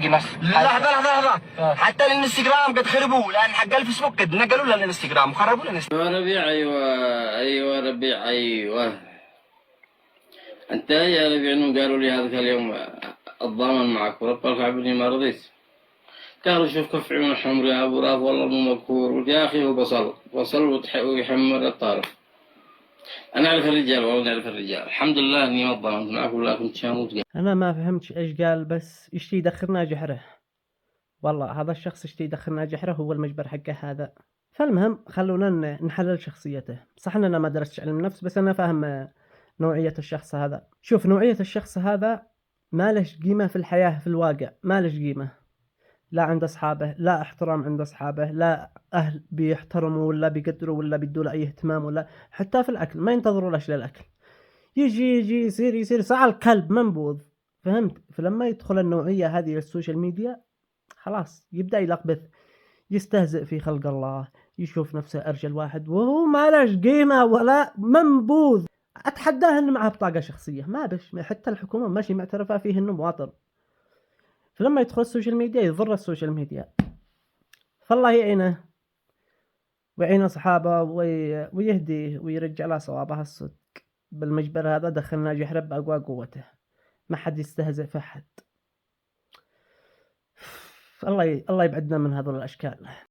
ناس لحظة حتى الانستغرام قد خربوه، لان حق الفيسبوك قد نقلوا للانستغرام وخربوا الانستغرام. يا ربيع ايوه ربيع ايوه. انت يا ربيع انهم قالوا لي هذاك اليوم الضامن معك وربك عبني ما رضيت. قالوا شوف كف عيون الحمر يا ابو راف والله مو مذكور يا اخي هو بصل ويحمر الطارف. انا اعرف الرجال والله نعرف الرجال الحمد لله اني ما ضامنت معك ولا كنت شاموت. انا ما فهمتش ايش قال، بس يشتي يدخلنا جحره. والله هذا الشخص يشتي يدخلنا جحره، هو المجبر حقه هذا. فالمهم خلونا نحلل شخصيته. صح ان انا ما درست علم النفس، بس انا فاهم نوعية الشخص هذا. شوف، نوعية الشخص هذا ما لهش قيمة في الحياة، في الواقع ما لهش قيمة. لا عند أصحابه، لا احترام عند أصحابه، لا أهل بيحترموا ولا بيقدروا ولا بيدوا له أي اهتمام، ولا حتى في الأكل ما ينتظروا لش للأكل. يجي يصير سعى الكلب منبوذ. فهمت؟ فلما يدخل النوعية هذه للسوشيال ميديا خلاص يبدأ يلقبث، يستهزئ في خلق الله، يشوف نفسه أرجل واحد وهو ما لهش قيمة ولا منبوذ. أتحداه إنه معه بطاقة شخصية، ما بش حتى الحكومة ماشي معترفة فيه إنه مواطن. فلما يدخل السوشيال ميديا يضر السوشيال ميديا. فالله يعينه ويعين أصحابه ويهديه ويرجع له صوابه الصدق. بالمجبر هذا دخلنا جحر بأقوى قوته، ما حد يستهزئ في أحد. الله يبعدنا من هذول الأشكال.